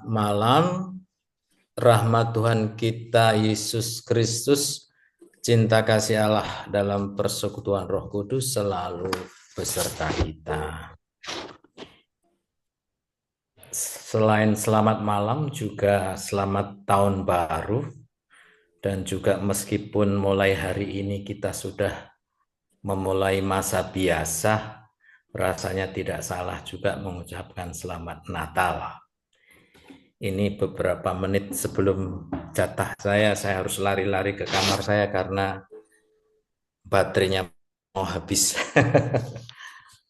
malam. Rahmat Tuhan kita Yesus Kristus, cinta kasih Allah dalam persekutuan Roh Kudus selalu beserta kita. Selain selamat malam, juga selamat tahun baru. Dan juga meskipun mulai hari ini kita sudah memulai masa biasa, rasanya tidak salah juga mengucapkan selamat Natal. Ini beberapa menit sebelum jatah saya harus lari-lari ke kamar saya karena baterainya mau habis.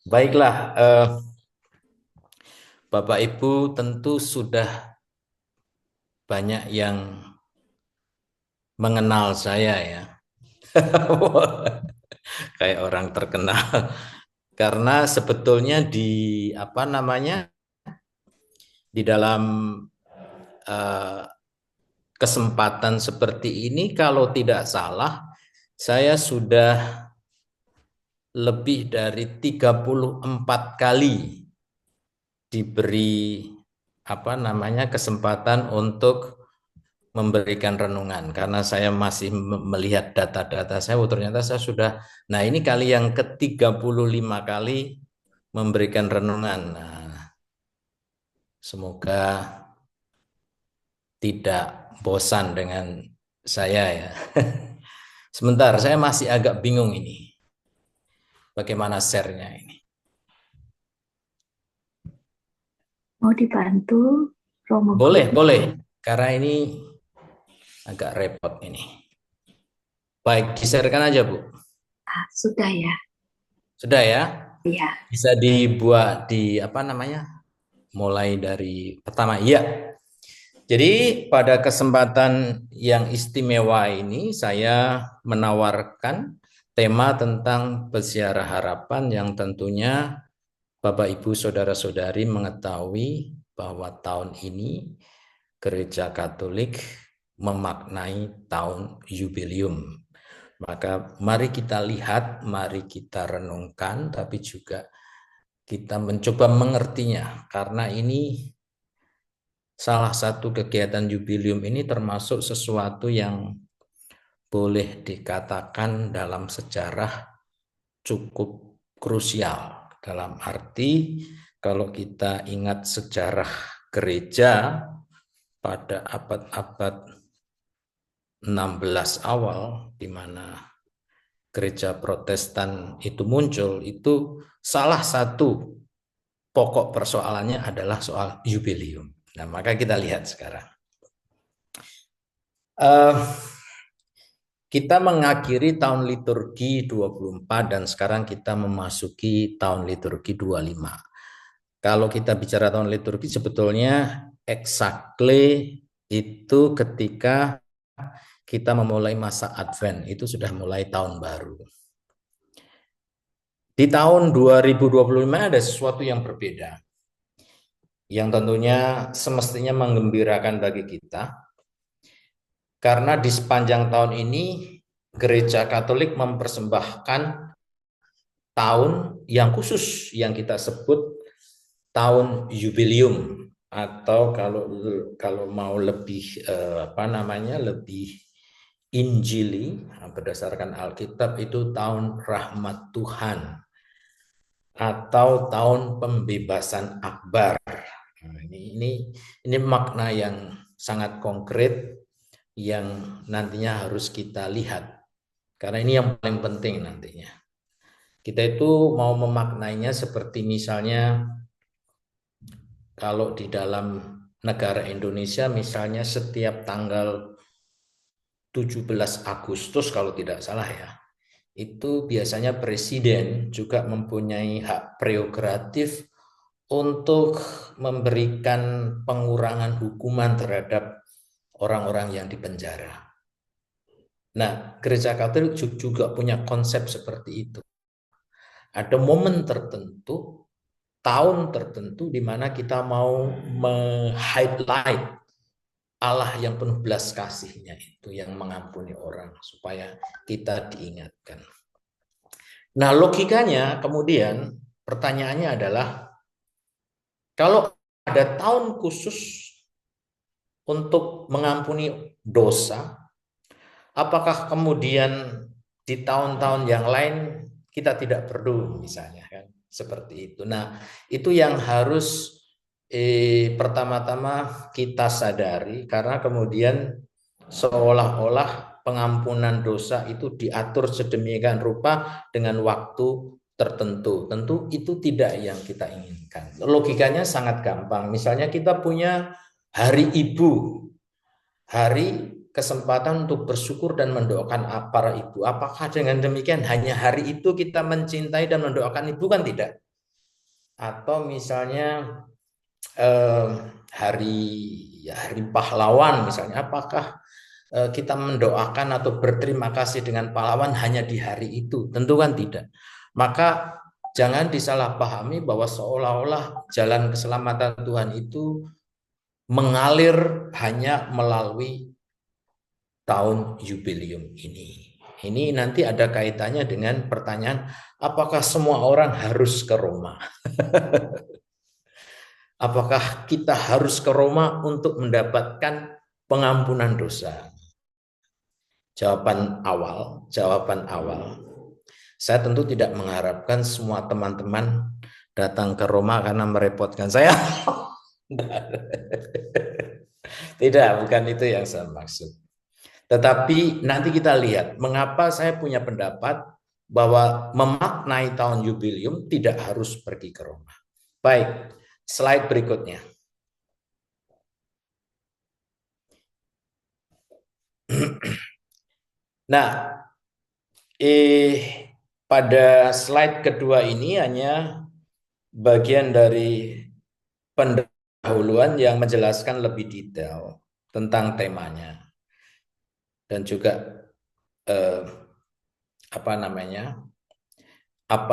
Baiklah, Bapak Ibu tentu sudah banyak yang mengenal saya ya. Kayak orang terkenal. Karena sebetulnya di di dalam kesempatan seperti ini kalau tidak salah saya sudah lebih dari 34 kali diberi kesempatan untuk memberikan renungan, karena saya masih melihat data-data saya, ternyata saya sudah, nah ini kali yang ke-35 kali memberikan renungan. Nah, semoga tidak bosan dengan saya ya. Sebentar, saya masih agak bingung ini. Bagaimana share-nya ini? Mau dibantu, Romo Boleh, Guru? boleh. Karena ini agak repot ini. Baik, di-share-kan aja, Bu. Sudah ya? Sudah ya? Iya. Bisa dibuat di mulai dari pertama. Iya. Jadi pada kesempatan yang istimewa ini saya menawarkan tema tentang peziarah harapan yang tentunya Bapak Ibu Saudara-saudari mengetahui bahwa tahun ini Gereja Katolik memaknai tahun jubileum. Maka mari kita lihat, mari kita renungkan, tapi juga kita mencoba mengertinya, karena ini salah satu kegiatan jubileum ini termasuk sesuatu yang boleh dikatakan dalam sejarah cukup krusial. Dalam arti kalau kita ingat sejarah gereja pada abad-abad 16 awal, di mana gereja Protestan itu muncul, itu salah satu pokok persoalannya adalah soal jubileum. Nah, maka kita lihat sekarang. Kita mengakhiri tahun liturgi 24 dan sekarang kita memasuki tahun liturgi 25. Kalau kita bicara tahun liturgi sebetulnya exactly itu ketika kita memulai masa Advent, itu sudah mulai tahun baru. Di tahun 2025 ada sesuatu yang berbeda, yang tentunya semestinya menggembirakan bagi kita, karena di sepanjang tahun ini Gereja Katolik mempersembahkan tahun yang khusus yang kita sebut tahun jubileum, atau kalau mau lebih lebih Injili berdasarkan Alkitab itu tahun rahmat Tuhan atau tahun pembebasan akbar. Nah, ini makna yang sangat konkret yang nantinya harus kita lihat, karena ini yang paling penting nantinya. Kita itu mau memaknainya seperti misalnya kalau di dalam negara Indonesia misalnya setiap tanggal 17 Agustus kalau tidak salah ya, itu biasanya presiden juga mempunyai hak prerogatif untuk memberikan pengurangan hukuman terhadap orang-orang yang dipenjara. Nah, Gereja Katolik juga punya konsep seperti itu. Ada momen tertentu, tahun tertentu di mana kita mau meng-highlight Allah yang penuh belas kasihnya itu, yang mengampuni orang, supaya kita diingatkan. Nah, logikanya kemudian pertanyaannya adalah, kalau ada tahun khusus untuk mengampuni dosa, apakah kemudian di tahun-tahun yang lain kita tidak perlu misalnya kan seperti itu. Nah, itu yang harus pertama-tama kita sadari karena kemudian seolah-olah pengampunan dosa itu diatur sedemikian rupa dengan waktu tertentu. Tentu itu tidak yang kita inginkan. Logikanya sangat gampang. Misalnya kita punya hari ibu, hari kesempatan untuk bersyukur dan mendoakan para ibu. Apakah dengan demikian hanya hari itu kita mencintai dan mendoakan ibu? Kan tidak. Atau misalnya eh, hari hari pahlawan misalnya, apakah kita mendoakan atau berterima kasih dengan pahlawan hanya di hari itu? Tentu kan tidak. Maka jangan disalahpahami bahwa seolah-olah jalan keselamatan Tuhan itu mengalir hanya melalui tahun jubileum ini. Ini nanti ada kaitannya dengan pertanyaan, apakah semua orang harus ke Roma? Apakah kita harus ke Roma untuk mendapatkan pengampunan dosa? Jawaban awal. Saya tentu tidak mengharapkan semua teman-teman datang ke Roma karena merepotkan saya. Tidak, bukan itu yang saya maksud. Tetapi nanti kita lihat mengapa saya punya pendapat bahwa memaknai tahun jubileum tidak harus pergi ke Roma. Baik, slide berikutnya. Nah, pada slide kedua ini hanya bagian dari pendahuluan yang menjelaskan lebih detail tentang temanya dan juga apa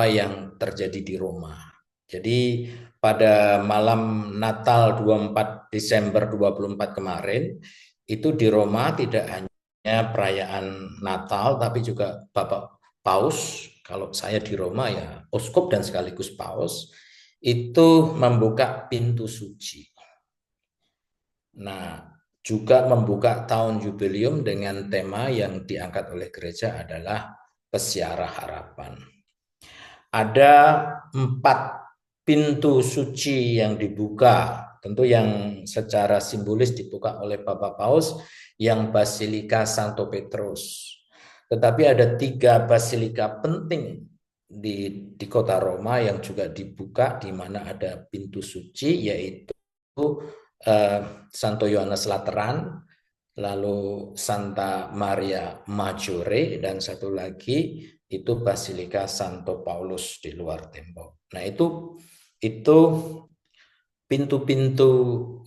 yang terjadi di Roma. Jadi pada malam Natal 24 Desember 24 kemarin itu di Roma tidak hanya perayaan Natal tapi juga Bapak Paus, kalau saya di Roma ya uskup dan sekaligus Paus, itu membuka pintu suci. Nah, juga membuka tahun jubileum dengan tema yang diangkat oleh gereja adalah Pesiara Harapan. Ada 4 pintu suci yang dibuka, tentu yang secara simbolis dibuka oleh Bapak Paus, yang Basilika Santo Petrus. Tetapi ada 3 basilika penting di kota Roma yang juga dibuka, di mana ada pintu suci, yaitu Santo Yohanes Lateran, lalu Santa Maria Maggiore, dan satu lagi itu Basilika Santo Paulus di luar tembok. Nah, itu pintu-pintu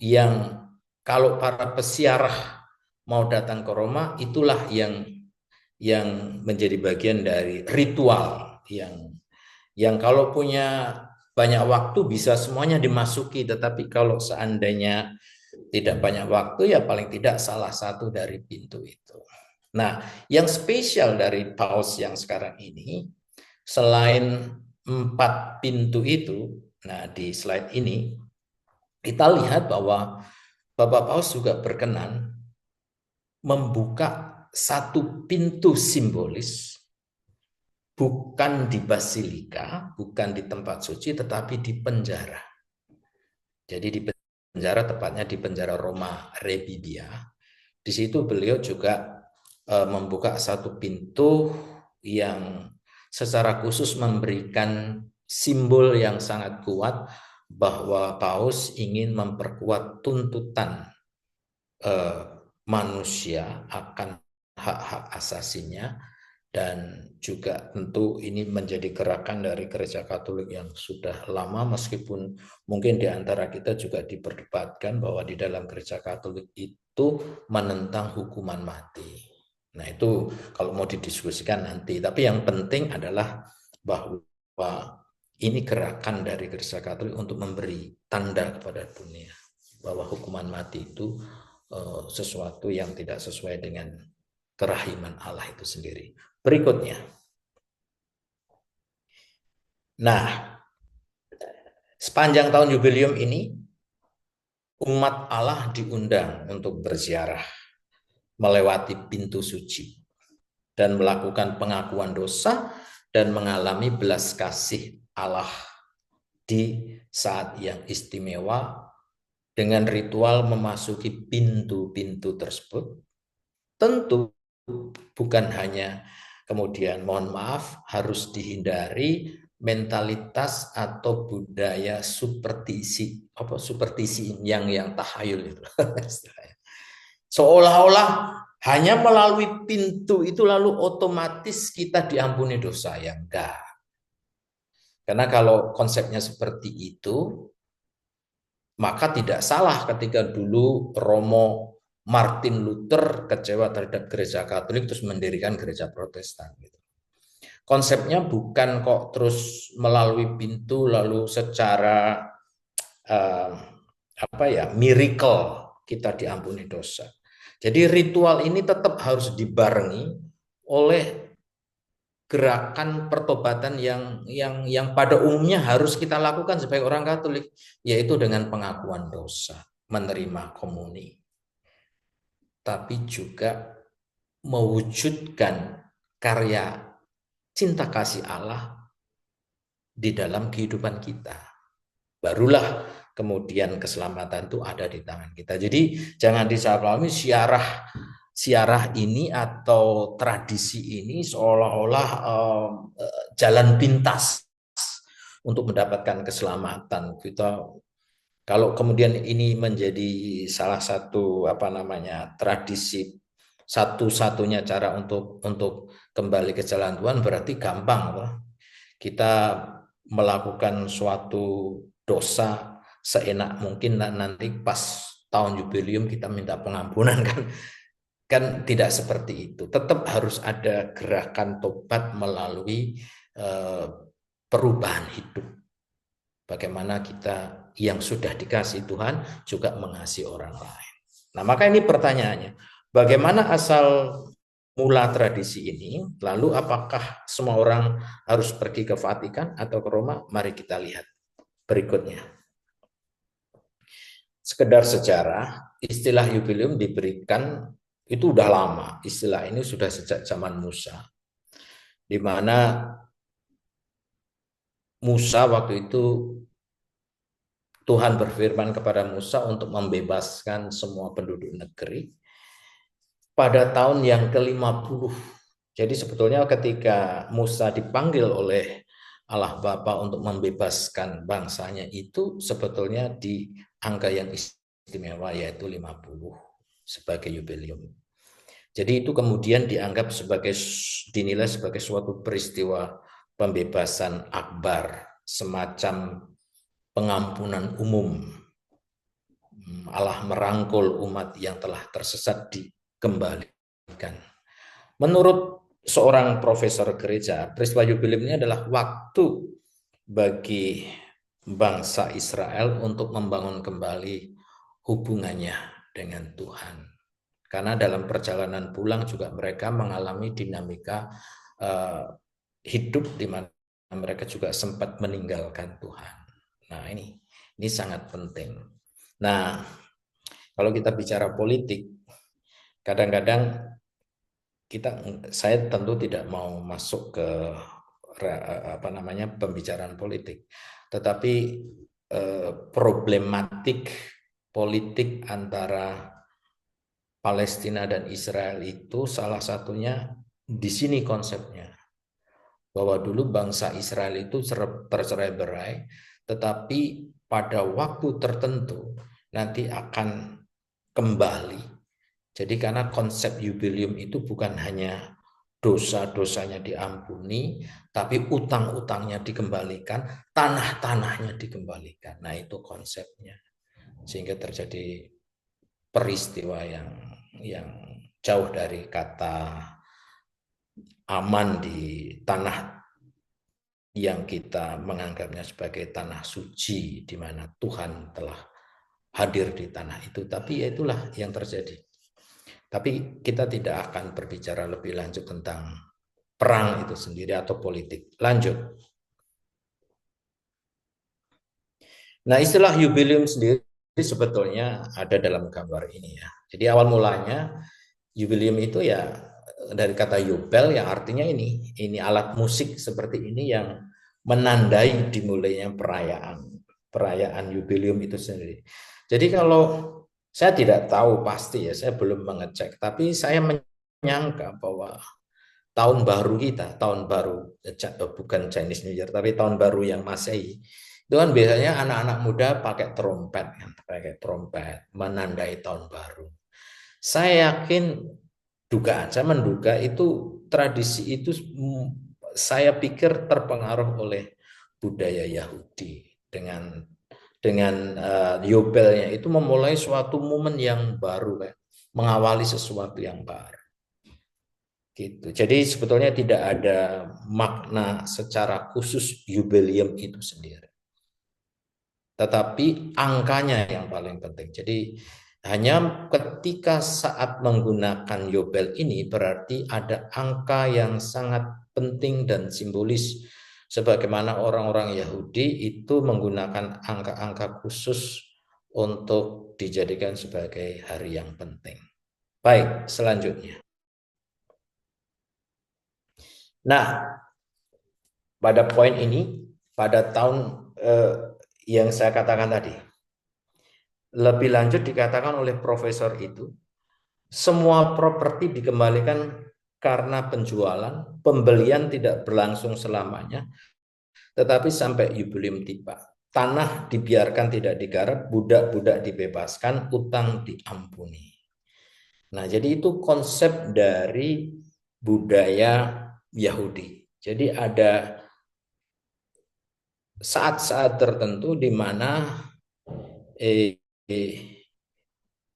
yang kalau para pesiarah mau datang ke Roma, itulah yang menjadi bagian dari ritual yang kalau punya banyak waktu bisa semuanya dimasuki, tetapi kalau seandainya tidak banyak waktu ya paling tidak salah satu dari pintu itu. Nah, yang spesial dari paus yang sekarang ini, selain 4 pintu itu, nah di slide ini kita lihat bahwa Bapak Paus juga berkenan membuka satu pintu simbolis, bukan di basilika, bukan di tempat suci, tetapi di penjara. Jadi di penjara, tepatnya di penjara Roma Rebibbia. Di situ beliau juga membuka satu pintu yang secara khusus memberikan simbol yang sangat kuat bahwa Paus ingin memperkuat tuntutan manusia akan hak-hak asasinya, dan juga tentu ini menjadi gerakan dari Gereja Katolik yang sudah lama, meskipun mungkin di antara kita juga diperdebatkan bahwa di dalam Gereja Katolik itu menentang hukuman mati. Nah, itu kalau mau didiskusikan nanti, tapi yang penting adalah bahwa ini gerakan dari Gereja Katolik untuk memberi tanda kepada dunia bahwa hukuman mati itu sesuatu yang tidak sesuai dengan kerahiman Allah itu sendiri. Berikutnya. Nah, sepanjang tahun jubileum ini umat Allah diundang untuk berziarah melewati pintu suci dan melakukan pengakuan dosa dan mengalami belas kasih Allah di saat yang istimewa dengan ritual memasuki pintu-pintu tersebut. Tentu bukan hanya kemudian mohon maaf harus dihindari mentalitas atau budaya superstisi yang tahayul itu. Seolah-olah hanya melalui pintu itu lalu otomatis kita diampuni dosa, ya enggak. Karena kalau konsepnya seperti itu, maka tidak salah ketika dulu Romo Martin Luther kecewa terhadap gereja Katolik terus mendirikan gereja Protestan. Konsepnya bukan kok terus melalui pintu lalu secara miracle kita diampuni dosa. Jadi ritual ini tetap harus dibarengi oleh gerakan pertobatan yang pada umumnya harus kita lakukan sebagai orang Katolik, yaitu dengan pengakuan dosa, menerima komuni, tapi juga mewujudkan karya cinta kasih Allah di dalam kehidupan kita. Barulah kemudian keselamatan itu ada di tangan kita. Jadi jangan disalahpahami siarah ini atau tradisi ini seolah-olah jalan pintas untuk mendapatkan keselamatan. Kita kalau kemudian ini menjadi salah satu tradisi satu-satunya cara untuk kembali ke jalan Tuhan, berarti gampang loh. Kita melakukan suatu dosa seenak mungkin nanti pas tahun jubileum kita minta pengampunan kan tidak seperti itu. Tetap harus ada gerakan tobat melalui perubahan hidup. Bagaimana kita yang sudah dikasih Tuhan juga mengasihi orang lain. Nah, maka ini pertanyaannya, bagaimana asal mula tradisi ini? Lalu apakah semua orang harus pergi ke Vatikan atau ke Roma? Mari kita lihat berikutnya. Sekedar sejarah, istilah jubileum diberikan itu udah lama. Istilah ini sudah sejak zaman Musa. Di mana Musa waktu itu Tuhan berfirman kepada Musa untuk membebaskan semua penduduk negeri pada tahun yang ke-50. Jadi sebetulnya ketika Musa dipanggil oleh Allah Bapa untuk membebaskan bangsanya itu sebetulnya di angka yang istimewa yaitu 50 sebagai jubileum. Jadi itu kemudian dianggap dinilai sebagai suatu peristiwa pembebasan akbar, semacam pengampunan umum. Allah merangkul umat yang telah tersesat dikembalikan. Menurut seorang profesor gereja, peristiwa jubileum ini adalah waktu bagi bangsa Israel untuk membangun kembali hubungannya dengan Tuhan. Karena dalam perjalanan pulang juga mereka mengalami dinamika hidup di mana mereka juga sempat meninggalkan Tuhan. Nah, ini sangat penting. Nah, kalau kita bicara politik, kadang-kadang saya tentu tidak mau masuk ke pembicaraan politik, tetapi problematik politik antara Palestina dan Israel itu salah satunya di sini konsepnya. Bahwa dulu bangsa Israel itu bercerai-berai, tetapi pada waktu tertentu nanti akan kembali. Jadi karena konsep jubileum itu bukan hanya dosa-dosanya diampuni, tapi utang-utangnya dikembalikan, tanah-tanahnya dikembalikan. Nah, itu konsepnya. Sehingga terjadi peristiwa yang jauh dari kata aman di tanah yang kita menganggapnya sebagai tanah suci di mana Tuhan telah hadir di tanah itu. Tapi ya itulah yang terjadi. Tapi kita tidak akan berbicara lebih lanjut tentang perang itu sendiri atau politik. Lanjut. Nah, istilah jubileum sendiri sebetulnya ada dalam gambar ini ya. Jadi awal mulanya jubileum itu ya dari kata yubel yang artinya ini alat musik seperti ini yang menandai dimulainya perayaan jubileum itu sendiri. Jadi kalau saya tidak tahu pasti ya, saya belum mengecek, tapi saya menyangka bahwa tahun baru kita, tahun baru bukan Chinese New Year, tapi tahun baru yang Masehi, itu kan biasanya anak-anak muda pakai trompet, kan, pakai trompet menandai tahun baru. Saya yakin saya menduga itu tradisi itu saya pikir terpengaruh oleh budaya Yahudi dengan Yobelnya itu memulai suatu momen yang baru, kayak mengawali sesuatu yang baru. Gitu. Jadi sebetulnya tidak ada makna secara khusus jubileum itu sendiri. Tetapi angkanya yang paling penting. Jadi hanya ketika saat menggunakan Yobel ini berarti ada angka yang sangat penting dan simbolis. Sebagaimana orang-orang Yahudi itu menggunakan angka-angka khusus untuk dijadikan sebagai hari yang penting. Baik, selanjutnya. Nah, pada poin ini, pada tahun yang saya katakan tadi, lebih lanjut dikatakan oleh profesor itu, semua properti dikembalikan karena penjualan, pembelian tidak berlangsung selamanya, tetapi sampai jubileum tiba. Tanah dibiarkan tidak digarap, budak-budak dibebaskan, utang diampuni. Nah, jadi itu konsep dari budaya Yahudi. Jadi ada saat-saat tertentu di mana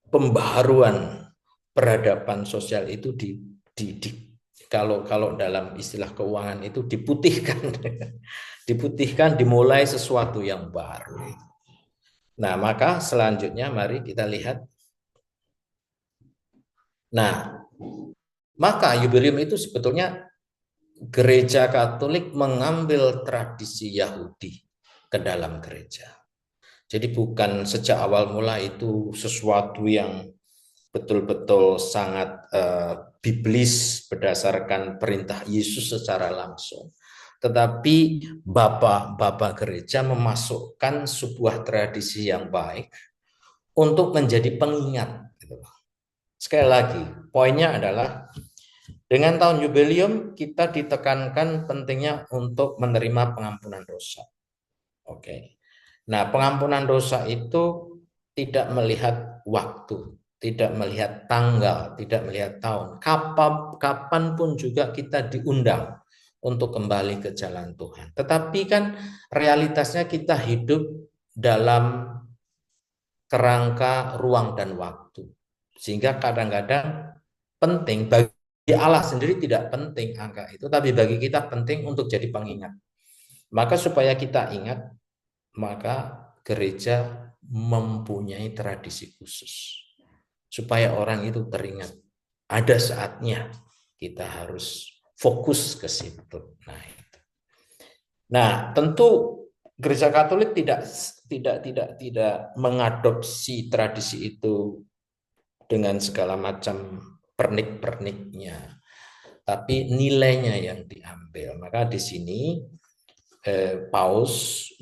pembaharuan peradaban sosial itu kalau dalam istilah keuangan itu diputihkan diputihkan, dimulai sesuatu yang baru. Nah, maka selanjutnya mari kita lihat. Nah, maka jubileum itu sebetulnya gereja Katolik mengambil tradisi Yahudi ke dalam gereja. Jadi bukan sejak awal mula itu sesuatu yang betul-betul sangat biblis berdasarkan perintah Yesus secara langsung. Tetapi Bapak gereja memasukkan sebuah tradisi yang baik untuk menjadi pengingat. Sekali lagi, poinnya adalah dengan tahun jubileum kita ditekankan pentingnya untuk menerima pengampunan dosa. Oke. Nah, pengampunan dosa itu tidak melihat waktu, tidak melihat tanggal, tidak melihat tahun. Kapanpun juga kita diundang untuk kembali ke jalan Tuhan. Tetapi kan realitasnya kita hidup dalam kerangka ruang dan waktu. Sehingga kadang-kadang penting, bagi Allah sendiri tidak penting angka itu, tapi bagi kita penting untuk jadi pengingat. Maka supaya kita ingat, maka gereja mempunyai tradisi khusus supaya orang itu teringat ada saatnya kita harus fokus ke situ. Nah, tentu gereja Katolik tidak mengadopsi tradisi itu dengan segala macam pernik-perniknya, tapi nilainya yang diambil. Maka di sini Paus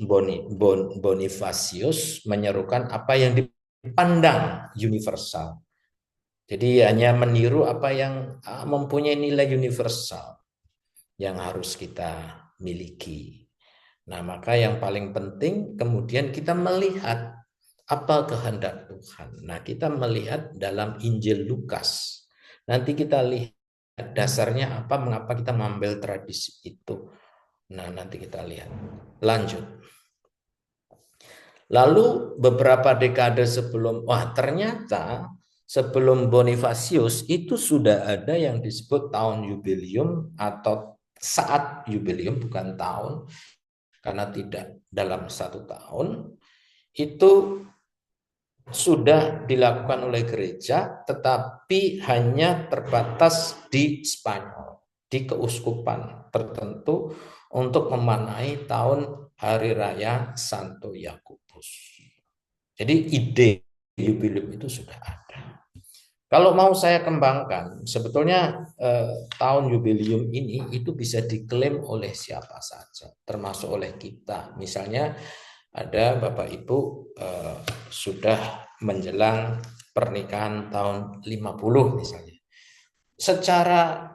Bonifacius menyerukan apa yang dipandang universal. Jadi hanya meniru apa yang mempunyai nilai universal yang harus kita miliki. Nah, maka yang paling penting kemudian kita melihat apa kehendak Tuhan. Nah, kita melihat dalam Injil Lukas. Nanti kita lihat dasarnya apa, mengapa kita mengambil tradisi itu. Nah, nanti kita lihat. Lanjut. Lalu beberapa dekade sebelum, ternyata sebelum Bonifacius itu sudah ada yang disebut tahun jubileum atau saat jubileum, bukan tahun, karena tidak dalam satu tahun, itu sudah dilakukan oleh gereja, tetapi hanya terbatas di Spanyol, di keuskupan tertentu untuk memaknai tahun hari raya Santo Yakobus. Jadi ide jubileum itu sudah ada. Kalau mau saya kembangkan, sebetulnya tahun jubileum ini itu bisa diklaim oleh siapa saja, termasuk oleh kita. Misalnya ada Bapak Ibu sudah menjelang pernikahan tahun 50 misalnya. Secara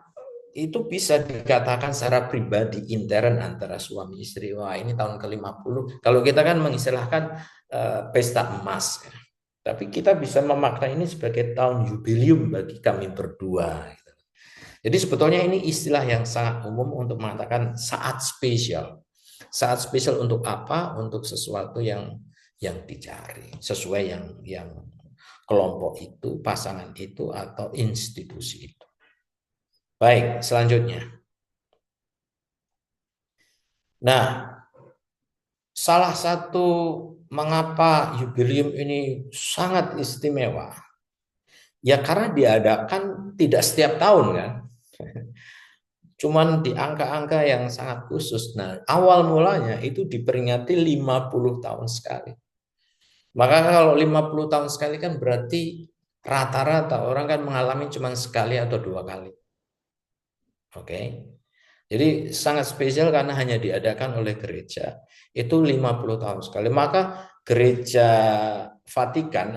itu bisa dikatakan secara pribadi intern antara suami istri. Wah, ini tahun ke-50. Kalau kita kan mengistilahkan pesta emas. Tapi kita bisa memaknai ini sebagai tahun jubileum bagi kami berdua. Jadi sebetulnya ini istilah yang sangat umum untuk mengatakan saat spesial. Saat spesial untuk apa? Untuk sesuatu yang dicari, sesuai yang kelompok itu, pasangan itu, atau institusi itu. Baik, selanjutnya. Nah, salah satu mengapa jubileum ini sangat istimewa, ya karena diadakan tidak setiap tahun kan, cuman di angka-angka yang sangat khusus. Nah, awal mulanya itu diperingati 50 tahun sekali. Maka kalau 50 tahun sekali kan berarti rata-rata orang kan mengalami cuma sekali atau dua kali. Oke. Jadi sangat spesial karena hanya diadakan oleh gereja itu 50 tahun sekali. Maka gereja Vatikan,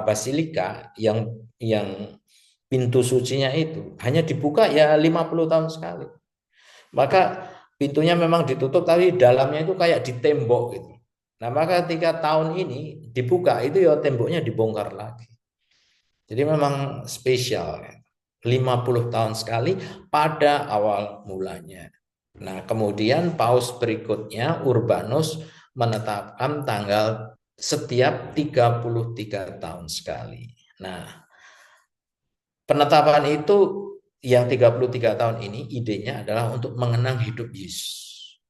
Basilika yang pintu sucinya itu hanya dibuka ya 50 tahun sekali. Maka pintunya memang ditutup tapi dalamnya itu kayak ditembok gitu. Nah, maka ketika tahun ini dibuka itu ya temboknya dibongkar lagi. Jadi memang spesial. 50 tahun sekali pada awal mulanya. Nah, kemudian paus berikutnya Urbanus menetapkan tanggal setiap 33 tahun sekali. Nah, penetapan itu yang 33 tahun ini idenya adalah untuk mengenang hidup Yesus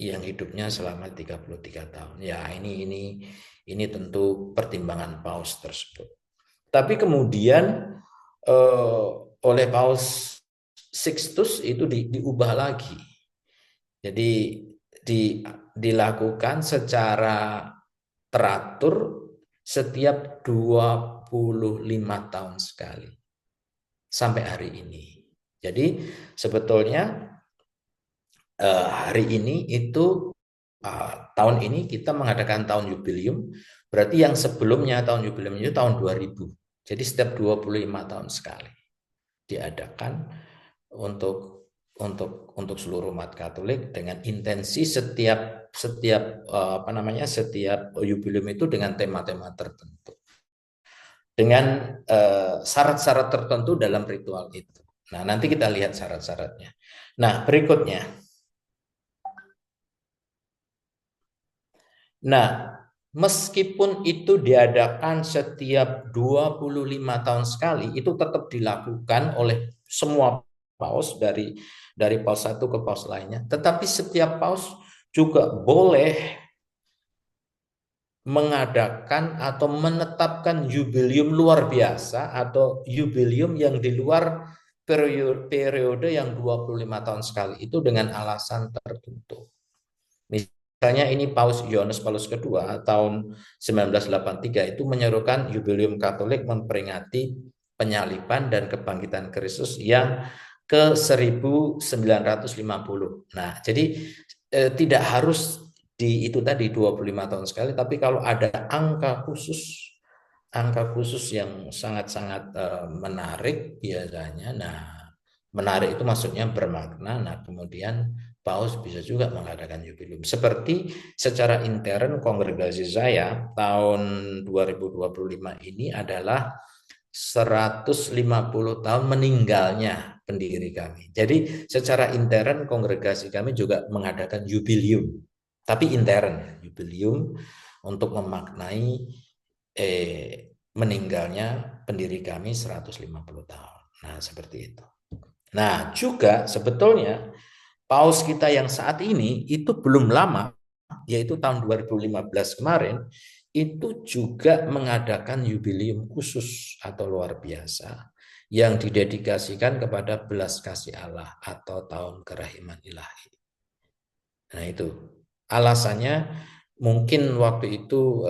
yang hidupnya selama 33 tahun. Ya, ini tentu pertimbangan paus tersebut. Tapi kemudian oleh Paus Sixtus itu diubah lagi. Jadi dilakukan secara teratur setiap 25 tahun sekali sampai hari ini. Jadi sebetulnya hari ini itu tahun ini kita mengadakan tahun jubileum, berarti yang sebelumnya tahun jubileum itu tahun 2000. Jadi setiap 25 tahun sekali diadakan untuk seluruh umat Katolik dengan intensi setiap jubileum itu dengan tema-tema tertentu, dengan syarat-syarat tertentu dalam ritual itu. Nah, nanti kita lihat syarat-syaratnya. Nah, berikutnya. Nah, meskipun itu diadakan setiap 25 tahun sekali, itu tetap dilakukan oleh semua paus dari paus satu ke paus lainnya. Tetapi setiap paus juga boleh mengadakan atau menetapkan jubileum luar biasa atau jubileum yang di luar periode yang 25 tahun sekali itu dengan alasan tertentu. Misalnya ini Paus Yohanes Paulus II tahun 1983 itu menyerukan jubileum Katolik memperingati penyaliban dan kebangkitan Kristus yang ke 1950. Nah, jadi tidak harus itu tadi 25 tahun sekali, tapi kalau ada angka khusus yang sangat-sangat menarik biasanya. Nah, menarik itu maksudnya bermakna. Nah, kemudian Paus bisa juga mengadakan jubileum. Seperti secara intern kongregasi saya tahun 2025 ini adalah 150 tahun meninggalnya pendiri kami. Jadi secara intern kongregasi kami juga mengadakan jubileum. Tapi intern jubileum untuk memaknai meninggalnya pendiri kami 150 tahun. Nah, seperti itu. Nah, juga sebetulnya Paus kita yang saat ini itu belum lama, yaitu tahun 2015 kemarin, itu juga mengadakan jubileum khusus atau luar biasa yang didedikasikan kepada belas kasih Allah atau tahun kerahiman ilahi. Nah itu alasannya mungkin waktu itu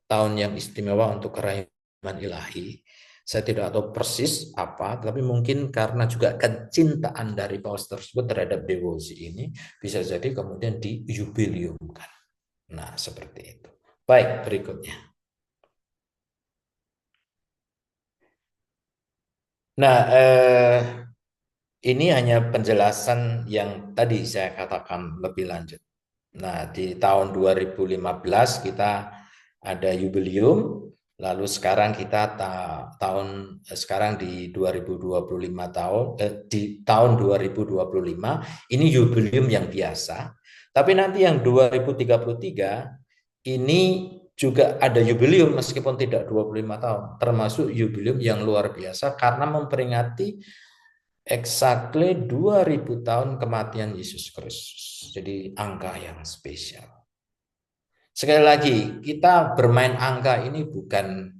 tahun yang istimewa untuk kerahiman ilahi. Saya tidak tahu persis apa, tapi mungkin karena juga kecintaan dari paus tersebut terhadap devosi ini, bisa jadi kemudian dijubiliumkan. Nah, seperti itu. Baik, berikutnya. Nah, ini hanya penjelasan yang tadi saya katakan lebih lanjut. Nah, di tahun 2015 kita ada jubilium, lalu sekarang kita sekarang di 2025 di tahun 2025 ini jubilium yang biasa. Tapi nanti yang 2033 ini juga ada jubilium meskipun tidak 25 tahun, termasuk jubilium yang luar biasa karena memperingati exactly 2000 tahun kematian Yesus Kristus. Jadi angka yang spesial. Sekali lagi, kita bermain angka ini bukan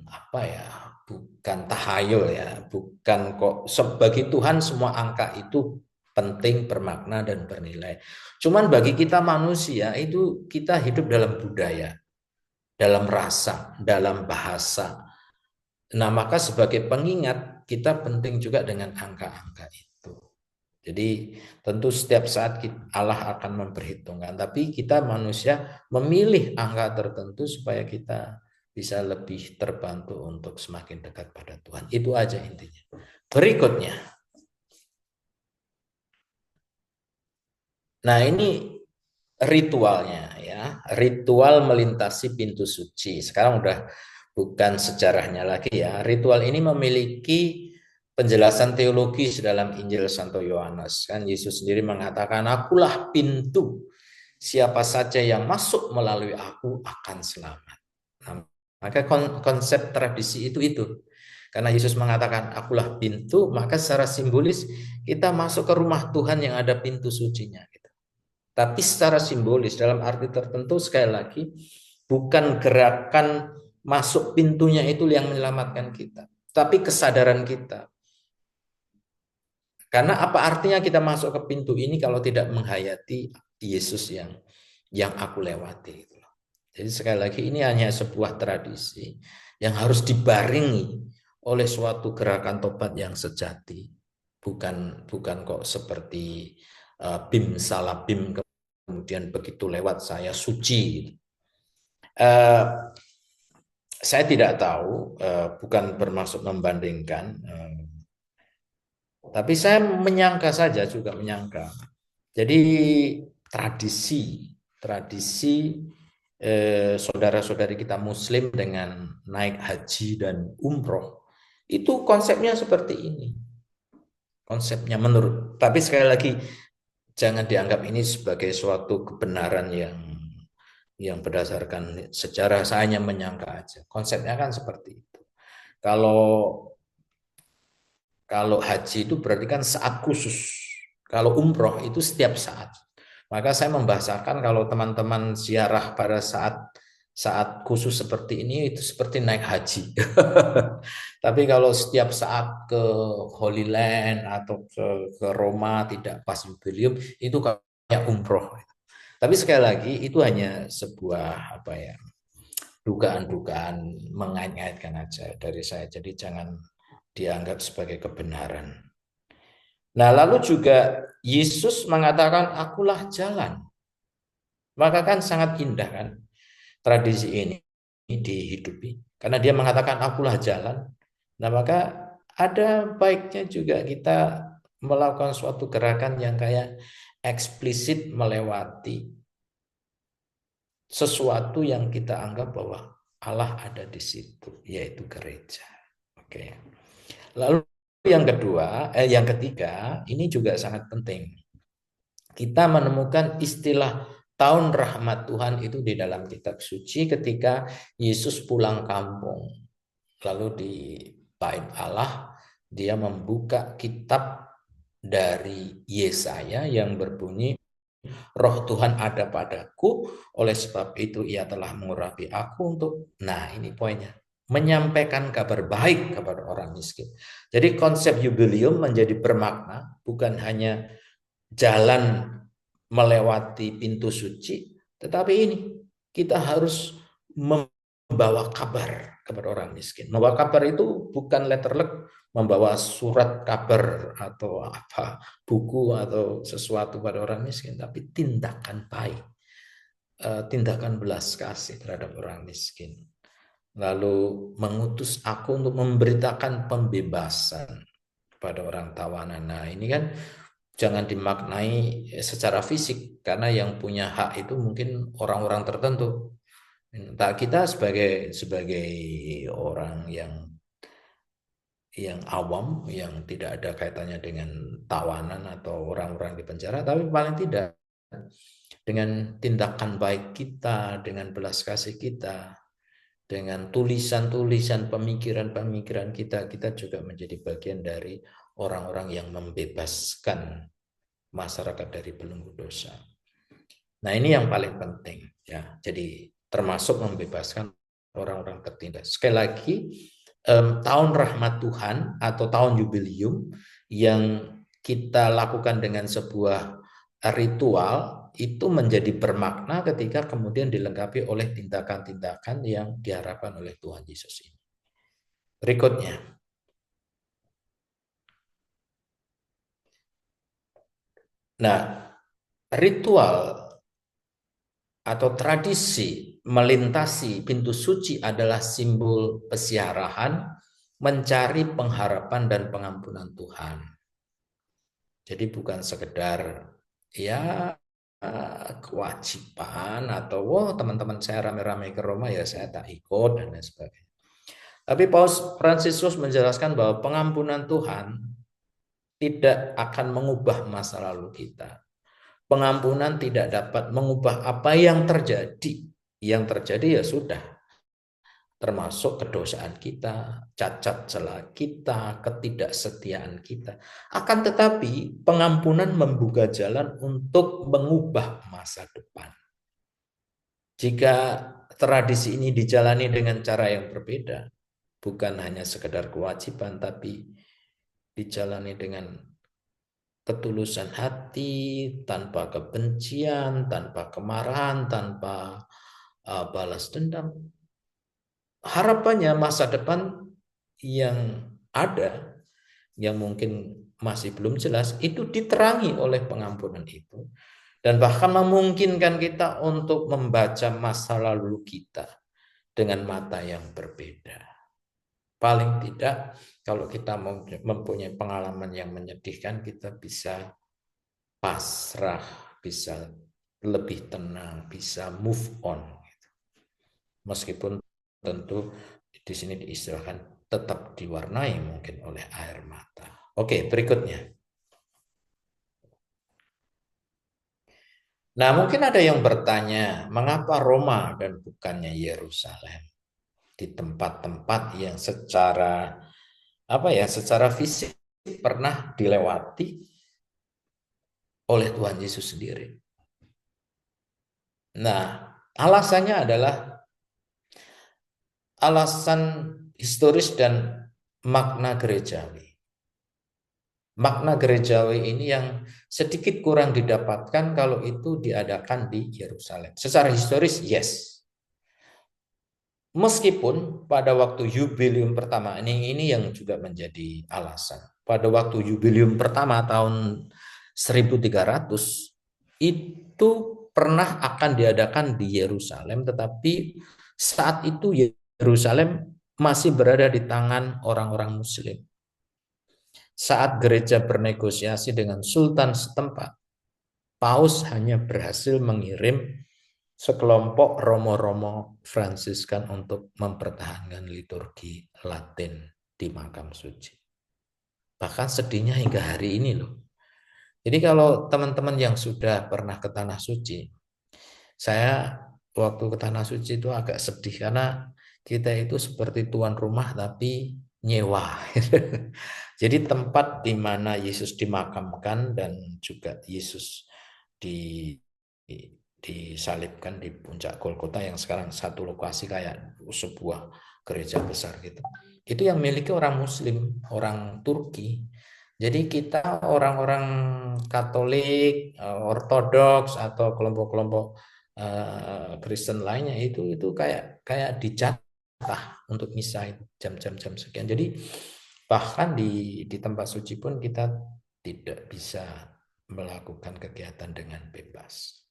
apa ya, bukan tahayul ya, bukan kok bagi Tuhan semua angka itu penting, bermakna dan bernilai. Cuman bagi kita manusia itu kita hidup dalam budaya, dalam rasa, dalam bahasa. Nah, maka sebagai pengingat kita penting juga dengan angka-angka itu. Jadi tentu setiap saat Allah akan memperhitungkan, tapi kita manusia memilih angka tertentu supaya kita bisa lebih terbantu untuk semakin dekat pada Tuhan. Itu aja intinya. Berikutnya. Nah, ini ritualnya ya. Ritual melintasi pintu suci. Sekarang udah bukan sejarahnya lagi ya. Ritual ini memiliki penjelasan teologis dalam Injil Santo Yohanes. Kan Yesus sendiri mengatakan, "Akulah pintu. Siapa saja yang masuk melalui aku akan selamat." Nah, maka konsep tradisi itu. Karena Yesus mengatakan, "Akulah pintu," maka secara simbolis kita masuk ke rumah Tuhan yang ada pintu sucinya. Tapi secara simbolis dalam arti tertentu sekali lagi bukan gerakan masuk pintunya itu yang menyelamatkan kita, tapi kesadaran kita. Karena apa artinya kita masuk ke pintu ini kalau tidak menghayati Yesus yang aku lewati. Jadi sekali lagi ini hanya sebuah tradisi yang harus dibaringi oleh suatu gerakan tobat yang sejati. Bukan kok seperti bim salah bim kemudian begitu lewat saya suci. Saya tidak tahu, bukan bermaksud membandingkan, tapi saya menyangka saja juga menyangka. Jadi tradisi saudara-saudari kita Muslim dengan naik haji dan umroh itu konsepnya seperti ini. Konsepnya menurut, tapi sekali lagi jangan dianggap ini sebagai suatu kebenaran yang berdasarkan sejarah. Saya hanya menyangka aja. Konsepnya kan seperti itu. Kalau haji itu berarti kan saat khusus. Kalau umroh itu setiap saat. Maka saya membahasakan kalau teman-teman ziarah pada saat khusus seperti ini itu seperti naik haji. Tapi kalau setiap saat ke Holy Land atau ke Roma tidak pas jubilium itu kayak umroh. Tapi sekali lagi itu hanya sebuah dugaan-dugaan mengait-ngaitkan aja dari saya. Jadi jangan dianggap sebagai kebenaran. Nah, lalu juga Yesus mengatakan akulah jalan. Maka kan sangat indah kan tradisi ini dihidupi. Karena dia mengatakan akulah jalan. Nah, maka ada baiknya juga kita melakukan suatu gerakan yang kayak eksplisit melewati sesuatu yang kita anggap bahwa Allah ada di situ, yaitu gereja. Oke. Lalu yang ketiga, ini juga sangat penting. Kita menemukan istilah tahun rahmat Tuhan itu di dalam kitab suci ketika Yesus pulang kampung. Lalu di bait Allah, dia membuka kitab dari Yesaya yang berbunyi, "Roh Tuhan ada padaku, oleh sebab itu ia telah mengurapi aku untuk," nah ini poinnya, menyampaikan kabar baik kepada orang miskin. Jadi konsep jubilium menjadi bermakna bukan hanya jalan melewati pintu suci, tetapi ini kita harus membawa kabar kepada orang miskin. Membawa kabar itu bukan letterlek membawa surat kabar atau apa, buku atau sesuatu pada orang miskin, tapi tindakan baik, tindakan belas kasih terhadap orang miskin. Lalu mengutus aku untuk memberitakan pembebasan kepada orang tawanan. Nah, ini kan jangan dimaknai secara fisik, karena yang punya hak itu mungkin orang-orang tertentu. Entah kita sebagai orang yang awam, yang tidak ada kaitannya dengan tawanan atau orang-orang di penjara, tapi paling tidak dengan tindakan baik kita, dengan belas kasih kita, dengan tulisan-tulisan pemikiran-pemikiran kita, kita juga menjadi bagian dari orang-orang yang membebaskan masyarakat dari belenggu dosa. Nah, ini yang paling penting ya. Jadi termasuk membebaskan orang-orang tertindas. Sekali lagi, tahun rahmat Tuhan atau tahun jubilium yang kita lakukan dengan sebuah ritual itu menjadi bermakna ketika kemudian dilengkapi oleh tindakan-tindakan yang diharapkan oleh Tuhan Yesus ini. Berikutnya. Nah, ritual atau tradisi melintasi pintu suci adalah simbol pesiarahan, mencari pengharapan dan pengampunan Tuhan. Jadi bukan sekedar ya kewajiban atau teman-teman saya rame-rame ke Roma ya saya tak ikut dan lain sebagainya. Tapi Paus Fransiskus menjelaskan bahwa pengampunan Tuhan tidak akan mengubah masa lalu kita. Pengampunan tidak dapat mengubah apa yang terjadi. Yang terjadi ya sudah, termasuk kedosaan kita, cacat celah kita, ketidaksetiaan kita. Akan tetapi pengampunan membuka jalan untuk mengubah masa depan. Jika tradisi ini dijalani dengan cara yang berbeda, bukan hanya sekedar kewajiban, tapi dijalani dengan ketulusan hati, tanpa kebencian, tanpa kemarahan, tanpa balas dendam. Harapannya masa depan yang ada, yang mungkin masih belum jelas, itu diterangi oleh pengampunan itu. Dan bahkan memungkinkan kita untuk membaca masa lalu kita dengan mata yang berbeda. Paling tidak, kalau kita mempunyai pengalaman yang menyedihkan, kita bisa pasrah, bisa lebih tenang, bisa move on. Meskipun tentu di sini diistilahkan tetap diwarnai mungkin oleh air mata. Oke, berikutnya. Nah, mungkin ada yang bertanya, mengapa Roma dan bukannya Yerusalem? Di tempat-tempat yang secara secara fisik pernah dilewati oleh Tuhan Yesus sendiri. Nah, alasannya adalah alasan historis dan makna gerejawi. Makna gerejawi ini yang sedikit kurang didapatkan kalau itu diadakan di Yerusalem. Secara historis, yes. Meskipun pada waktu jubilium pertama, ini yang juga menjadi alasan. Pada waktu jubilium pertama tahun 1300, itu pernah akan diadakan di Yerusalem, tetapi saat itu Yerusalem masih berada di tangan orang-orang Muslim. Saat gereja bernegosiasi dengan sultan setempat, Paus hanya berhasil mengirim sekelompok romo-romo Fransiskan untuk mempertahankan liturgi Latin di makam suci. Bahkan sedihnya hingga hari ini loh. Jadi kalau teman-teman yang sudah pernah ke Tanah Suci, saya waktu ke Tanah Suci itu agak sedih karena kita itu seperti tuan rumah tapi nyewa. Jadi tempat di mana Yesus dimakamkan dan juga Yesus disalibkan di puncak Golgota yang sekarang satu lokasi kayak sebuah gereja besar gitu. Itu yang miliki orang Muslim, orang Turki. Jadi kita orang-orang Katolik, Ortodoks atau kelompok-kelompok Kristen lainnya itu kayak kayak dijatah untuk misa itu jam-jam sekian. Jadi bahkan di tempat suci pun kita tidak bisa melakukan kegiatan dengan bebas.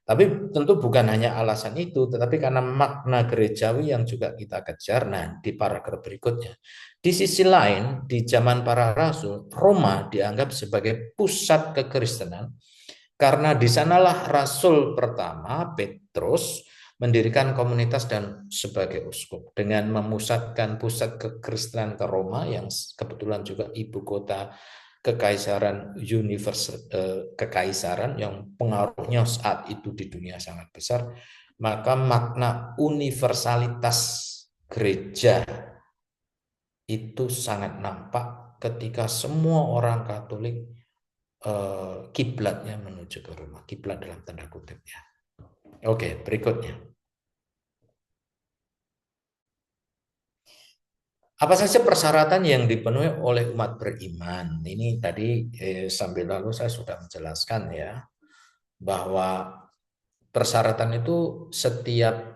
Tapi tentu bukan hanya alasan itu, tetapi karena makna gerejawi yang juga kita kejar. Nah, di paragraf berikutnya. Di sisi lain, di zaman para rasul, Roma dianggap sebagai pusat kekristenan karena di sanalah rasul pertama, Petrus, mendirikan komunitas dan sebagai uskup dengan memusatkan pusat kekristenan ke Roma yang kebetulan juga ibu kota kekaisaran kekaisaran yang pengaruhnya saat itu di dunia sangat besar, maka makna universalitas gereja itu sangat nampak ketika semua orang Katolik kiblatnya menuju ke Roma, kiblat dalam tanda kutip ya. Oke, berikutnya. Apa saja persyaratan yang dipenuhi oleh umat beriman? Ini tadi sambil lalu saya sudah menjelaskan ya, bahwa persyaratan itu setiap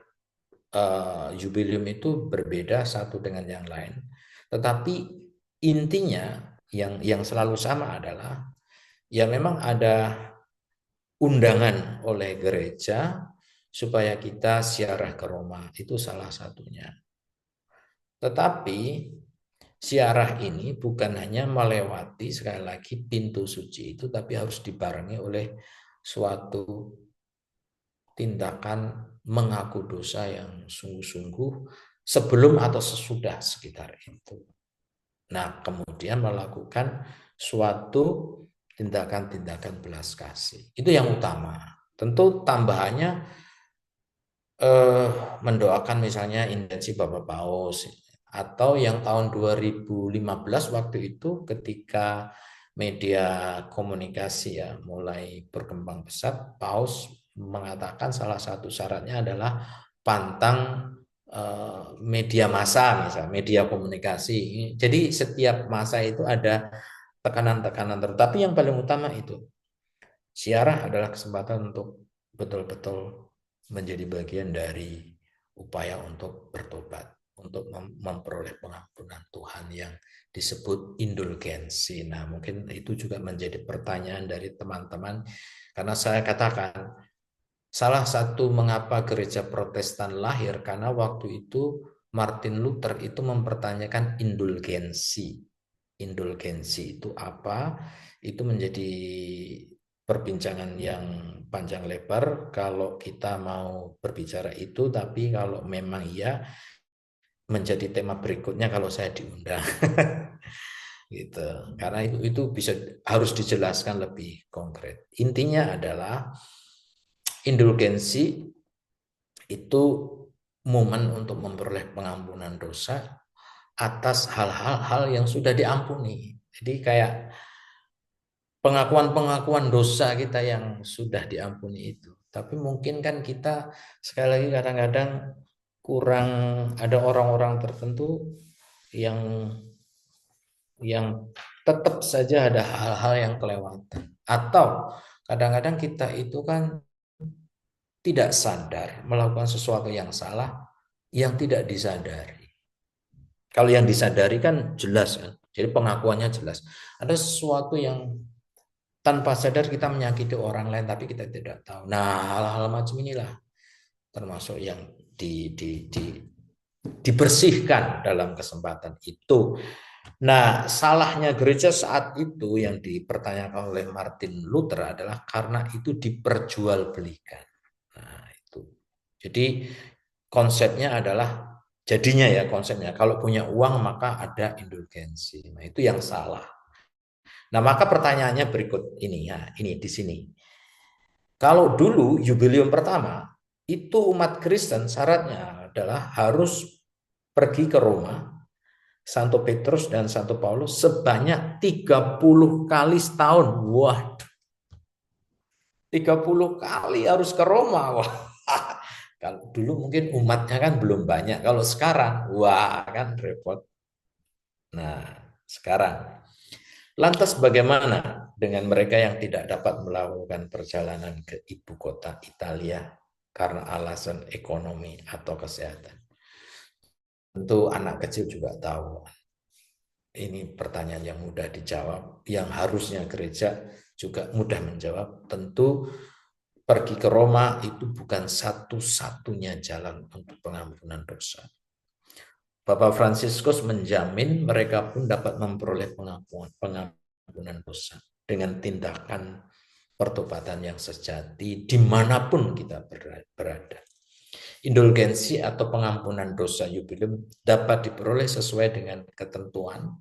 jubileum itu berbeda satu dengan yang lain. Tetapi intinya yang selalu sama adalah ya memang ada undangan oleh gereja supaya kita ziarah ke Roma. Itu salah satunya. Tetapi ziarah ini bukan hanya melewati sekali lagi pintu suci itu, tapi harus dibarengi oleh suatu tindakan mengaku dosa yang sungguh-sungguh sebelum atau sesudah sekitar itu. Nah, kemudian melakukan suatu tindakan-tindakan belas kasih. Itu yang utama. Tentu tambahannya mendoakan misalnya intensi Bapak Paus, atau yang tahun 2015 waktu itu ketika media komunikasi ya mulai berkembang pesat, Paus mengatakan salah satu syaratnya adalah pantang media massa, misalnya media komunikasi. Jadi setiap masa itu ada tekanan-tekanan tertentu. Tapi yang paling utama itu ziarah adalah kesempatan untuk betul-betul menjadi bagian dari upaya untuk bertobat, untuk memperoleh pengampunan Tuhan yang disebut indulgensi. Nah, mungkin itu juga menjadi pertanyaan dari teman-teman, karena saya katakan salah satu mengapa gereja Protestan lahir karena waktu itu Martin Luther itu mempertanyakan indulgensi. Indulgensi itu apa? Itu menjadi perbincangan yang panjang lebar kalau kita mau berbicara itu, tapi kalau memang iya menjadi tema berikutnya kalau saya diundang. Gitu. Karena itu bisa harus dijelaskan lebih konkret. Intinya adalah indulgensi itu momen untuk memperoleh pengampunan dosa atas hal-hal yang sudah diampuni. Jadi kayak pengakuan-pengakuan dosa kita yang sudah diampuni itu. Tapi mungkin kan kita sekali lagi kadang-kadang kurang, ada orang-orang tertentu yang tetap saja ada hal-hal yang kelewatan. Atau kadang-kadang kita itu kan tidak sadar melakukan sesuatu yang salah yang tidak disadari. Kalau yang disadari kan jelas kan. Jadi pengakuannya jelas. Ada sesuatu yang tanpa sadar kita menyakiti orang lain tapi kita tidak tahu. Nah, hal-hal macam inilah termasuk yang dibersihkan dalam kesempatan itu. Nah, salahnya gereja saat itu yang dipertanyakan oleh Martin Luther adalah karena itu diperjualbelikan. Nah, itu. Jadi konsepnya adalah jadinya ya konsepnya kalau punya uang maka ada indulgensi. Nah, itu yang salah. Nah, maka pertanyaannya berikut ini ya, ini di sini. Kalau dulu jubileum pertama itu umat Kristen syaratnya adalah harus pergi ke Roma, Santo Petrus dan Santo Paulus sebanyak 30 kali setahun. Wah, 30 kali harus ke Roma. Wah. Kalau dulu mungkin umatnya kan belum banyak. Kalau sekarang, wah kan repot. Nah, sekarang Lantas bagaimana dengan mereka yang tidak dapat melakukan perjalanan ke ibu kota Italia karena alasan ekonomi atau kesehatan? Tentu anak kecil juga tahu. Ini pertanyaan yang mudah dijawab, yang harusnya gereja juga mudah menjawab. Tentu pergi ke Roma itu bukan satu-satunya jalan untuk pengampunan dosa. Bapak Fransiskus menjamin mereka pun dapat memperoleh pengampunan dosa dengan tindakan pertobatan yang sejati dimanapun kita berada. Indulgensi atau pengampunan dosa jubileum dapat diperoleh sesuai dengan ketentuan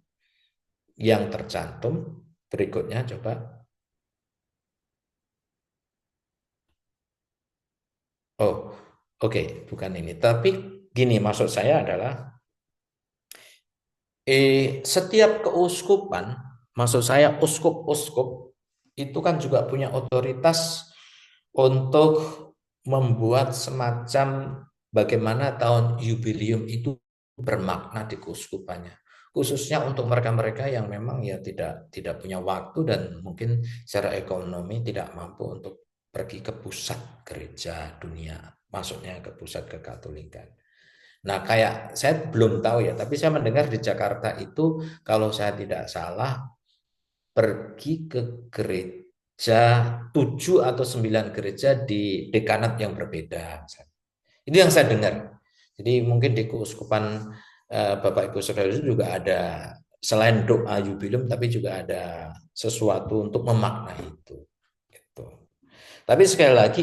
yang tercantum. Berikutnya coba. Oh, oke, bukan ini. Tapi gini, maksud saya adalah setiap keuskupan, maksud saya uskup-uskup itu kan juga punya otoritas untuk membuat semacam bagaimana tahun jubileum itu bermakna di keuskupannya. Khususnya untuk mereka-mereka yang memang ya tidak punya waktu dan mungkin secara ekonomi tidak mampu untuk pergi ke pusat gereja dunia, maksudnya ke pusat kekatolikan. Nah, kayak saya belum tahu ya, tapi saya mendengar di Jakarta itu kalau saya tidak salah pergi ke gereja 7 atau 9 gereja di dekanat yang berbeda. Itu yang saya dengar. Jadi mungkin di keuskupan Bapak Ibu Saudara itu juga ada selain doa jubileum tapi juga ada sesuatu untuk memaknai itu. Gitu. Tapi sekali lagi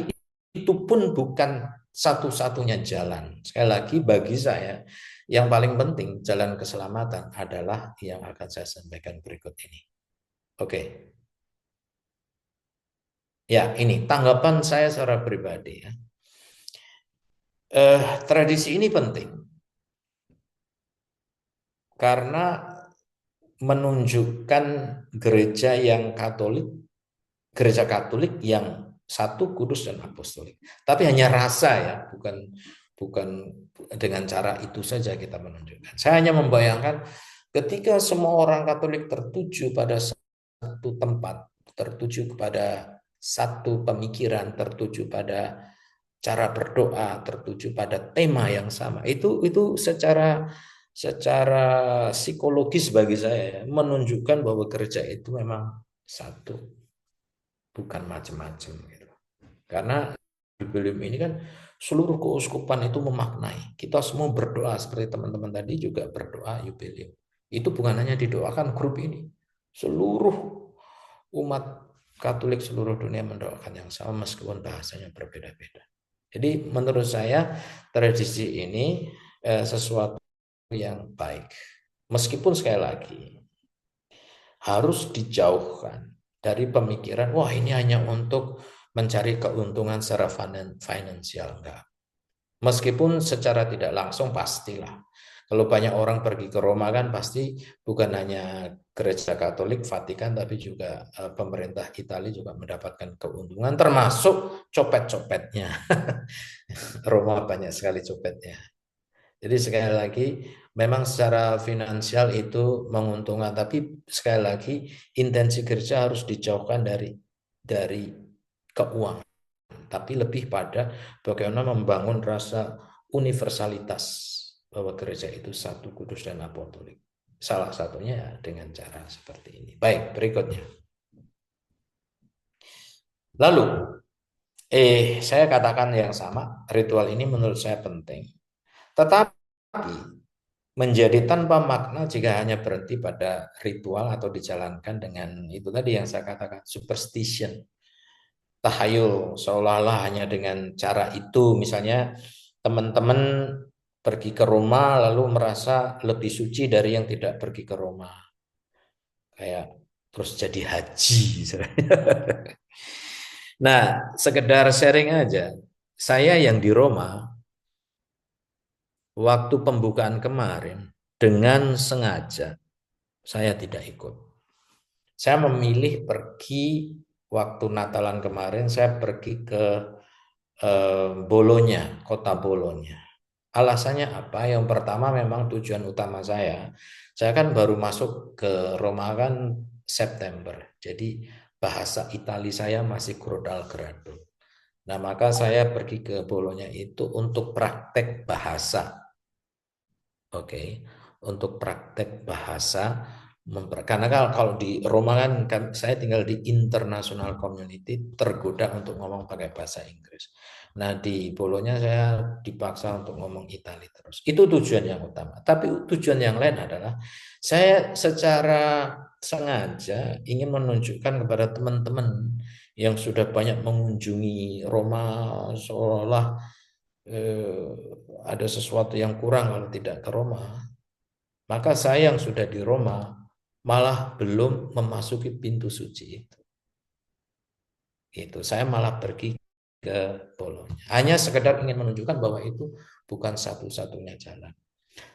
itu pun bukan satu-satunya jalan. Sekali lagi bagi saya yang paling penting jalan keselamatan adalah yang akan saya sampaikan berikut ini. Oke. Ya, ini tanggapan saya secara pribadi ya. Tradisi ini penting karena menunjukkan gereja yang Katolik, gereja Katolik yang satu, kudus dan apostolik. Tapi hanya rasa ya, bukan bukan dengan cara itu saja kita menunjukkan. Saya hanya membayangkan ketika semua orang Katolik tertuju pada satu tempat, tertuju kepada satu pemikiran, tertuju pada cara berdoa, tertuju pada tema yang sama. Itu secara psikologis bagi saya menunjukkan bahwa gereja itu memang satu, bukan macam-macam gitu. Karena jubileum ini kan seluruh keuskupan itu memaknai. Kita semua berdoa seperti teman-teman tadi juga berdoa jubileum. Itu bukan hanya didoakan grup ini. Seluruh umat Katolik seluruh dunia mendoakan yang sama meskipun bahasanya berbeda-beda. Jadi menurut saya tradisi ini sesuatu yang baik. Meskipun sekali lagi harus dijauhkan dari pemikiran wah ini hanya untuk mencari keuntungan secara finansial, enggak. Meskipun secara tidak langsung pastilah. Kalau banyak orang pergi ke Roma kan pasti bukan hanya gereja Katolik, Vatikan, tapi juga pemerintah Italia juga mendapatkan keuntungan termasuk copet-copetnya. Roma banyak sekali copetnya. Jadi sekali lagi memang secara finansial itu menguntungkan, tapi sekali lagi intensi gereja harus dijauhkan dari keuangan, tapi lebih pada bagaimana membangun rasa universalitas bahwa gereja itu satu, kudus dan apostolik. Salah satunya dengan cara seperti ini. Baik, berikutnya. Lalu, saya katakan yang sama, ritual ini menurut saya penting. Tetapi menjadi tanpa makna jika hanya berhenti pada ritual atau dijalankan dengan itu tadi yang saya katakan superstition, tahayul, seolah-olah hanya dengan cara itu misalnya teman-teman pergi ke Roma lalu merasa lebih suci dari yang tidak pergi ke Roma, kayak terus jadi haji misalnya. Nah, sekedar sharing aja, saya yang di Roma waktu pembukaan kemarin dengan sengaja saya tidak ikut. Saya memilih pergi waktu Natalan kemarin, saya pergi ke Bolonya, kota Bolonya. Alasannya apa? Yang pertama memang tujuan utama saya kan baru masuk ke Roma kan September. Jadi bahasa Itali saya masih Grodal Grado. Nah, maka saya pergi ke Bolonya itu untuk praktek bahasa. Oke, untuk praktek bahasa, karena kalau di Roma kan saya tinggal di international community, tergoda untuk ngomong pakai bahasa Inggris. Nah, di Bolonya saya dipaksa untuk ngomong Itali terus. Itu tujuan yang utama. Tapi tujuan yang lain adalah saya secara sengaja ingin menunjukkan kepada teman-teman yang sudah banyak mengunjungi Roma, seolah eh, ada sesuatu yang kurang kalau tidak ke Roma. Maka saya yang sudah di Roma malah belum memasuki pintu suci itu. Itu saya malah pergi ke Bolonya. Hanya sekedar ingin menunjukkan bahwa itu bukan satu-satunya jalan.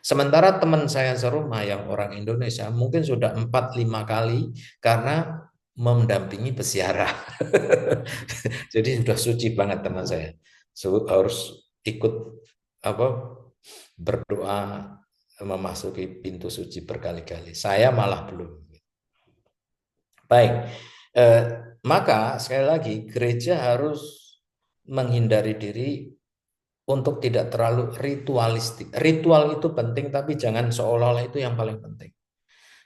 Sementara teman saya serumah yang orang Indonesia mungkin sudah 4-5 kali karena mendampingi peziarah. Jadi sudah suci banget teman saya. Harus ikut apa berdoa memasuki pintu suci berkali-kali. Saya malah belum. Baik, eh, maka sekali lagi gereja harus menghindari diri untuk tidak terlalu ritualistik. Ritual itu penting, tapi jangan seolah-olah itu yang paling penting.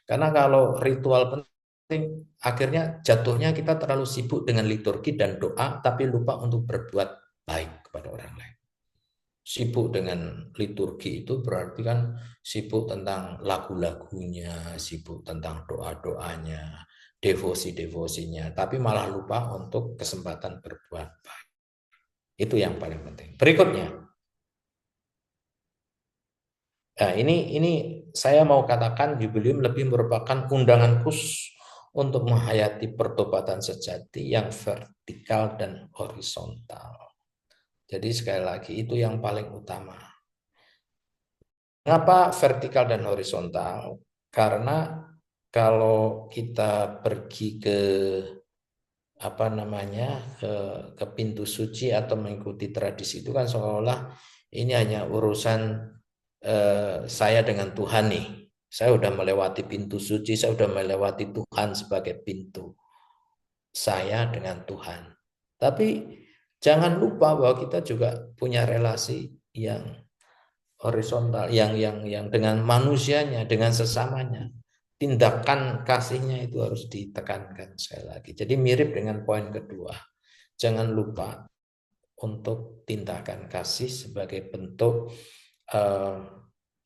Karena kalau ritual penting, akhirnya jatuhnya kita terlalu sibuk dengan liturgi dan doa, tapi lupa untuk berbuat baik kepada orang lain. Sibuk dengan liturgi itu berarti kan sibuk tentang lagu-lagunya, sibuk tentang doa-doanya, devosi-devosinya, tapi malah lupa untuk kesempatan berbuat baik. Itu yang paling penting. Berikutnya, nah ini saya mau katakan jubileum lebih merupakan undangan khusus untuk menghayati pertobatan sejati yang vertikal dan horizontal. Jadi sekali lagi itu yang paling utama. Kenapa vertikal dan horizontal? Karena kalau kita pergi ke apa namanya ke pintu suci atau mengikuti tradisi itu kan seolah-olah ini hanya urusan saya dengan Tuhan nih. Saya sudah melewati pintu suci, saya sudah melewati Tuhan sebagai pintu saya dengan Tuhan. Tapi jangan lupa bahwa kita juga punya relasi yang horizontal, yang dengan manusianya, dengan sesamanya. Tindakan kasihnya itu harus ditekankan sekali lagi. Jadi mirip dengan poin kedua. Jangan lupa untuk tindakan kasih sebagai bentuk eh,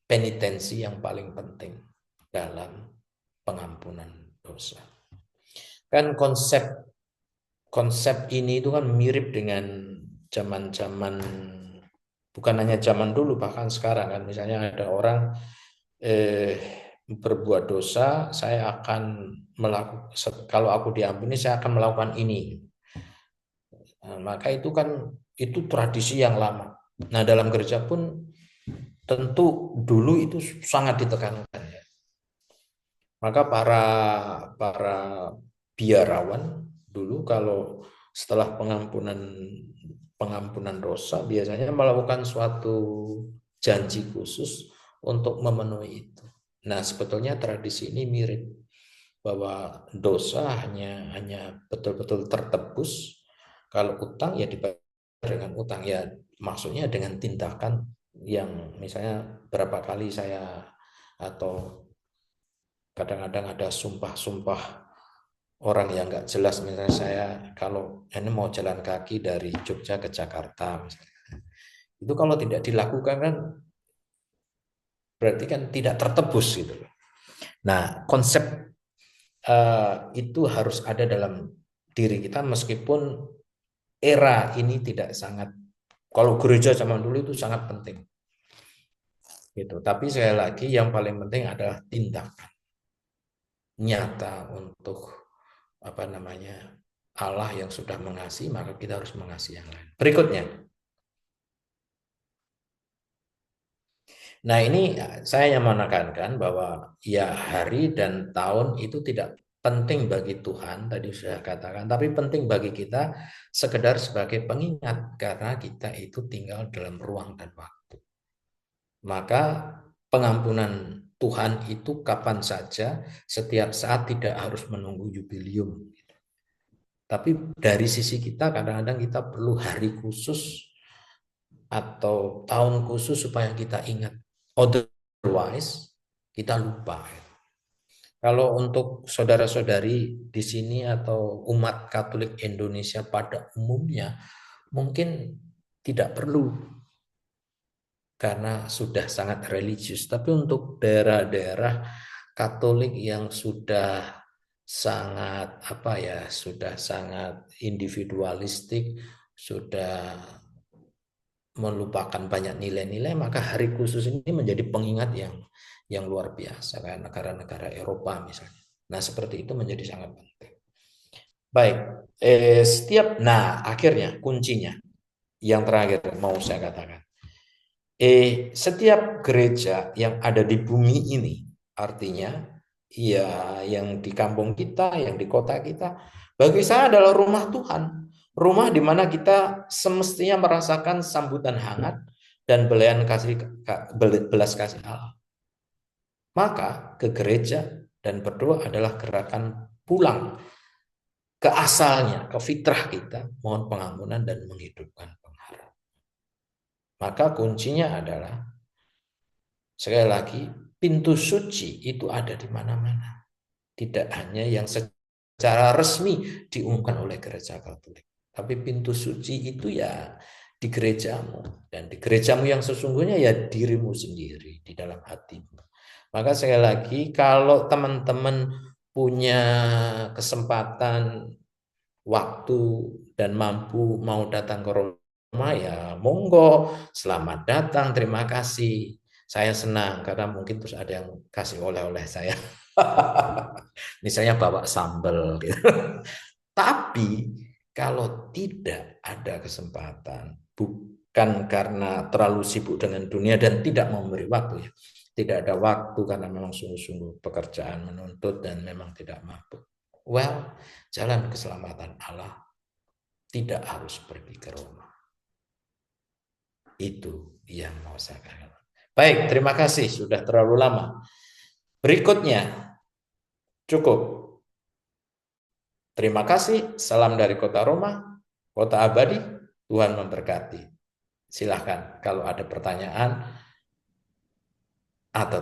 penitensi yang paling penting dalam pengampunan dosa. Kan konsep konsep ini itu kan mirip dengan zaman-zaman, bukan hanya zaman dulu, bahkan sekarang kan misalnya ada orang eh, berbuat dosa, saya akan melakukan, kalau aku diampuni saya akan melakukan ini. Nah, maka itu kan itu tradisi yang lama. Nah, dalam gereja pun tentu dulu itu sangat ditekankan ya. Maka para para biarawan dulu kalau setelah pengampunan dosa biasanya melakukan suatu janji khusus untuk memenuhi itu. Nah, sebetulnya tradisi ini mirip bahwa dosa hanya betul-betul tertebus kalau utang ya dibayar dengan utang ya, maksudnya dengan tindakan yang misalnya berapa kali saya atau kadang-kadang ada sumpah-sumpah orang yang nggak jelas, misalnya saya kalau ini mau jalan kaki dari Jogja ke Jakarta misalnya, itu kalau tidak dilakukan kan berarti kan tidak tertebus gitu. Nah, konsep itu harus ada dalam diri kita meskipun era ini tidak sangat, kalau gereja zaman dulu itu sangat penting gitu. Tapi sekali lagi yang paling penting adalah tindakan nyata untuk apa namanya Allah yang sudah mengasihi, maka kita harus mengasihi yang lain. Berikutnya, nah ini saya yang menekankan bahwa ya hari dan tahun itu tidak penting bagi Tuhan, tadi sudah katakan, tapi penting bagi kita sekedar sebagai pengingat karena kita itu tinggal dalam ruang dan waktu. Maka pengampunan Tuhan itu kapan saja, setiap saat, tidak harus menunggu jubilium. Tapi dari sisi kita kadang-kadang kita perlu hari khusus atau tahun khusus supaya kita ingat. Otherwise kita lupa. Kalau untuk saudara-saudari di sini atau umat Katolik Indonesia pada umumnya mungkin tidak perlu karena sudah sangat religius. Tapi untuk daerah-daerah Katolik yang sudah sangat sudah sangat individualistik, sudah melupakan banyak nilai-nilai, maka hari khusus ini menjadi pengingat yang luar biasa kayak negara-negara Eropa misalnya. Nah, seperti itu menjadi sangat penting. Baik, akhirnya kuncinya yang terakhir mau saya katakan. Setiap gereja yang ada di bumi ini, artinya ya yang di kampung kita, yang di kota kita, bagi saya adalah rumah Tuhan. Rumah di mana kita semestinya merasakan sambutan hangat dan belas kasih Allah. Maka ke gereja dan berdoa adalah gerakan pulang ke asalnya, ke fitrah kita, mohon pengampunan dan menghidupkan pengharapan. Maka kuncinya adalah, sekali lagi, pintu suci itu ada di mana-mana. Tidak hanya yang secara resmi diumumkan oleh gereja Katolik. Tapi pintu suci itu ya di gerejamu. Dan di gerejamu yang sesungguhnya ya dirimu sendiri, di dalam hatimu. Maka sekali lagi, kalau teman-teman punya kesempatan, waktu, dan mampu mau datang ke rumah, ya monggo, selamat datang, terima kasih. Saya senang karena mungkin terus ada yang kasih oleh-oleh saya. Misalnya bawa sambal gitu. Tapi kalau tidak ada kesempatan, bukan karena terlalu sibuk dengan dunia dan tidak memberi waktu ya. Tidak ada waktu karena memang sungguh-sungguh pekerjaan menuntut dan memang tidak mampu. Well, jalan keselamatan Allah tidak harus pergi ke Roma. Itu yang mau saya katakan. Baik, terima kasih sudah terlalu lama. Berikutnya, cukup. Terima kasih. Salam dari kota Roma, kota abadi. Tuhan memberkati. Silahkan kalau ada pertanyaan atau